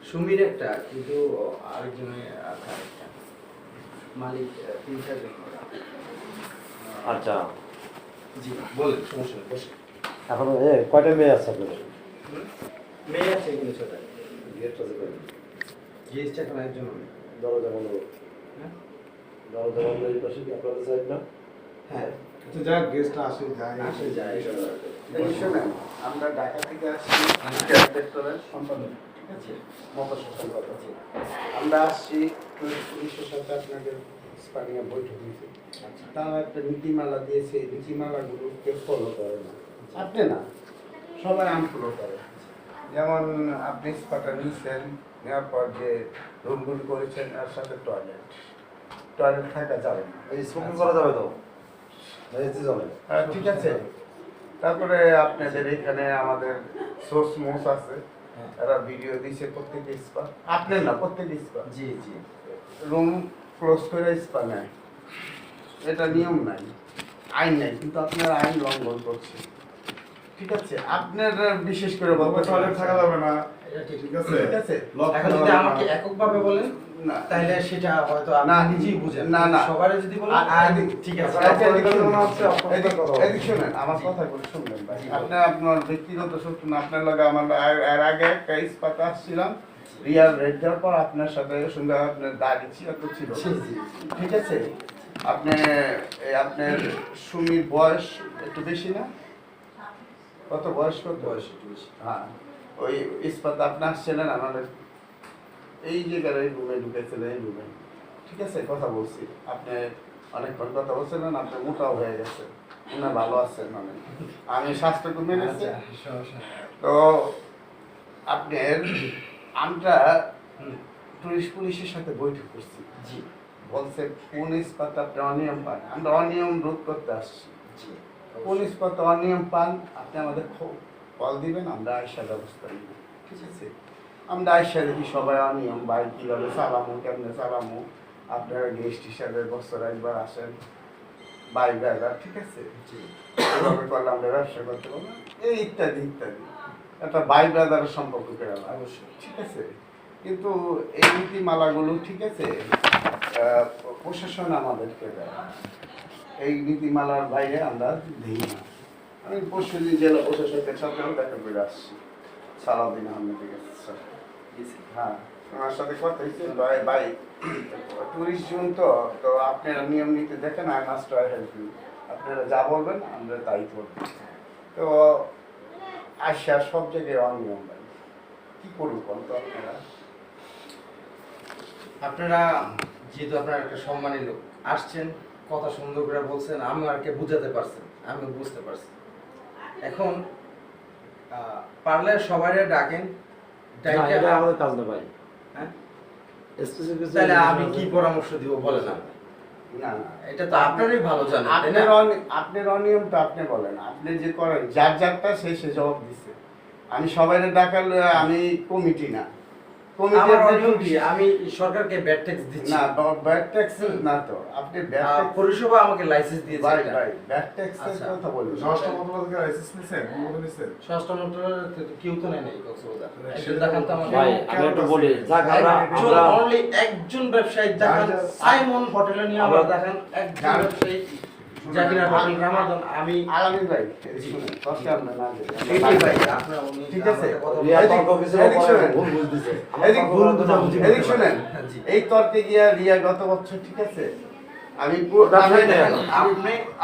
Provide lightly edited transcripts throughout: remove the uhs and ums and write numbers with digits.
সুমির একটা, কিন্তু আরেকজনের আরেকটা মালিক 3-4 জন ওরা। আচ্ছা, জি বলেন, সমস্যা নেই, বসে। এখন কয়টা মেয়ে আছে আপনাদের? মেয়ে আছে এখানে 6টা। গেস্ট আছে কয়টা? গেস্ট এখন একজন হবে। দরজা বন্ধ করো। হ্যাঁ দরজা বন্ধ এই পাশে কি আপনাদের সাইড না? হ্যাঁ তো যাক গেস্ট আসে যায় আসে যায়। শোনেন, আমরা ঢাকা থেকে আসছি সেক্টরের সম্পাদক, ঠিক আছে, মফস্বল কথা। আমরা আসছি পুলিশের সাথে আপনাদের স্থানীয় বৈঠক হয়েছে। তারা একটা নীতিমালা দিয়েছে, এই নীতিমালাগুলো কেউ ফলো করে না। আপনি না, সবাই আনফলো করে। যেমন আপনি স্পাটা নিচ্ছেন, নেওয়ার পর যে রুমগুলো করেছেন এর সাথে টয়লেট থাকা যাবে না। এই স্মোকিং করা যাবে তো? এসি চলে? ঠিক আছে। তারপরে আপনাদের এখানে আমাদের সোর্স মোস আছে, এরা ভিডিও দিচ্ছে প্রত্যেক স্পা, আপনার না প্রত্যেক স্পা জি জি রুম ক্লোজ করে স্পা নেয়, এটা নিয়ম নাই, আইন নাই, কিন্তু আপনারা আইন লঙ্ঘন করছে। ঠিক আছে, আপনারা বিশেষ করে বলবো টয়লেট থাকা যাবে না, এটা ঠিক। ঠিক আছে? ঠিক আছে। এখন যদি আমাকে এককভাবে বলেন না তাহলে সেটা হয়তো না, আপনি নিজেই বুঝেন। না, না। সবাই যদি বলেন ঠিক আছে। এদিক শোনেন, আমার কথাগুলো শুনলেন ভাই। আপনার আপনার ব্যক্তিগত শত্রু না, আপনার লগে আমার এর আগে একটা ইস্পাতে আসছিলাম, রিয়াল রেড দেওয়ার পর আপনার সাথে সুন্দর আপনার দাড়ি ছিল তো ছিল, জি, জি, ঠিক আছে। আপনি আপনার সুমির বয়স একটু বেশি না? কত বয়স? কত বয়স একটু বেশি। হ্যাঁ, ওই ইস্পাতে আপনি আসছিলেন আমাদের এই জায়গার এই রুমে ঢুকেছিলেন, এই রুমে, ঠিক আছে। কথা বলছি, আপনি অনেকক্ষণ কথা বলছিলেন, আপনি মোটাও হয়ে গেছে, উনি ভালো আছেন অনেক। আমি স্বাস্থ্যকর্মী গেছি। আচ্ছা, সমস্যা নেই। তো আপনার আমরা পুলিশের সাথে বৈঠক করছি, জি বলছে কোন ইস্পাত আপনি অনিয়ম পান, আমরা অনিয়ম রোধ করতে আসছি। জি কোন ইস্পাত অনিয়ম পান আপনি আমাদের কল দিবেন, আমরা আয়সা ব্যবস্থা নিব, ঠিক আছে। আমরা আয়সা দেখি সবাই অনিয়ম, ভাই কীভাবে চালামো, কেমনে চালামো, আপনারা গেস্ট হিসাবে বছর একবার আসেন, বাই বেড়া, ঠিক আছে, জি এভাবে করলে আমরা ব্যবসা করতে পারবো, এই ইত্যাদি ইত্যাদি, একটা বাই ব্রাদারের সম্পর্ক পেলাম অবশ্যই। ঠিক আছে। কিন্তু এই নীতিমালাগুলো, ঠিক আছে, প্রশাসন আমাদেরকে দেয়, এই নীতিমালার বাইরে আমরা দিই না। আমি পরশুদিন জেলা প্রশাসকের সাথেও দেখা করে আসছি, সালাউদ্দিন আহমেদের কাছে। হ্যাঁ, ওনার সাথে কথা হয়েছে, ভাই 20 জুন তো তো আপনারা নিয়ম নীতি দেখেন, I must try help you, আপনারা যা বলবেন আমরা তাই করব। তো আসা সব জায়গায় অনিয়ম, ভাই কী করুন বল তো আপনারা। আপনারা যেহেতু আপনার একটা সম্মানী লোক আসছেন, কথা সুন্দর করে বলছেন, আমি আরকে বুঝাতে পারছেন, আমি বুঝতে পারছি। এখন পারলে সবাই ডাকেন, না, এটা আমাদের কাজ না ভাই। হ্যাঁ? স্পেসিফিক কিছু তাহলে আমি কি পরামর্শ দিব বলেন না? না না, এটা তো আপনারই ভালো জানেন, তাই না? আপনার অনিয়ম তো আপনি বলেন, আপনি যে করেন যার যারটা সে জবাব দিচ্ছে। আমি সবাই ডাকাল, আমি কমিটি না, আমার অনিয়ম কি? আমি সরকারকে ব্যাড ট্যাক্স দিচ্ছি না, ব্যাড ট্যাক্স না তো, আপনি ব্যাড ট্যাক্স, পরিষেবা আমাকে লাইসেন্স দিয়েছে। ভাই এটা। ভাই ব্যাড ট্যাক্সের আচ্ছা। কথা বলুন। স্বরাষ্ট্র মন্ত্রণালয় থেকে লাইসেন্স নিছেন, অনুমোদন নিছেন? স্বরাষ্ট্র মন্ত্রণালয় থেকে কেউ তো নেয় নাই কক্সবাজার। একজন দেখান তো আমাকে। ভাই আমি একটু বলি, যাক একজন, আমরা only একজন ব্যবসায়ী দেখান, সাইমন হোটেলে নিয়ে আমার দেখান, একজন ব্যবসায়ী জাকির হোটেল রামাদান। আমি আলামিন ভাই শুনুন, কষ্ট আমরা না দিই। এইটাই ভাই, আপনার উনি ঠিক আছে। আমাকে কথা রিয়া বলেন। তর্ক অফিসে এদিক শোনেন। ভুল বুঝতেছে। এদিক ভুল বুঝাবুঝি এদিক শোনেন, জি। এই তর্কে গিয়া রিয়া গত বছর, ঠিক আছে, আমি ব্যবসায়ী নেই এখন।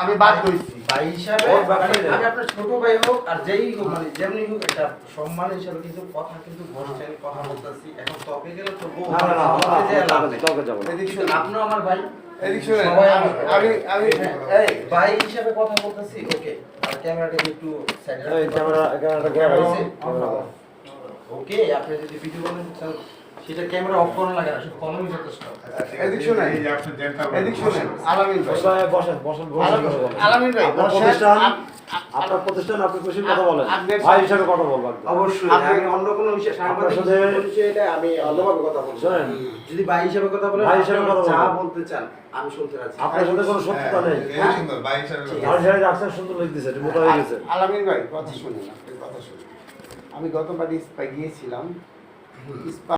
আমি বাদ দিয়েছি। ভাই হিসাবে ওর ব্যবসায়ী না। আমি আপনার ছোট ভাই হোক আর যেই হোক, মানে যেমনি হোক, একটা সম্মান হিসাবে কিন্তু কথা কিন্তু বসছেন, কথা বলতেছি। এখন তর্কে গেলে তো না না না, আমরা তর্কে যেয়ে লাভ নেই। তর্কে যাবো না। এদিক কিন্তু শোনেন, আপনিও আমার ভাই, এদিক শোনেন, সবাই আমার ভাই। আমি হ্যাঁ, এই ভাই হিসাবে কথা বলতেছি। ওকে, আর ক্যামেরাটাকে একটু সাইডে এই ক্যামেরাটা গ্যাপ আছে। ওকে, আপনি যদি ভিডিও বানাতে চান সেটা ক্যামেরা অফ করানো লাগে না, শুধু কলমই যথেষ্ট। এদিক শোনেন, এই যে আপনি gentleman। এদিক শোনেন, আলামিন ভাই, বসেন বসেন আলামিন ভাই, আপনার বসেন। প্রতিষ্ঠান, আপনার প্রতিষ্ঠান, আপনি খুশি কথা বলেন, আপনার- ভাই হিসাবে কথা বলবেন। অবশ্যই আপনি- আমি অন্য কোনো বিষয়, সাংবাদিক আপনার সাথে- বিষয়ে আমি অন্যভাবে কথা বলবো। শোনেন, যদি ভাই হিসাবে কথা বলেন, ভাই হিসেবে আপনি কথা যা বলবেন। বলতে চান আমি শুনতে রাজি। আপনার সাথে কোনো শত্রুতা নেই। এই সুন্দর, ভাই হিসাবে ঠিক কথা। ভাই হিসাবে রাখছেন, সুন্দর লিখতেছে, এটা মোটা হয়ে গেছে। আলামিন ভাই কথা শুনুন, আপনি কথা শুনুন। আমি গতবার ইস্পা গিয়েছিলাম, ইস্পা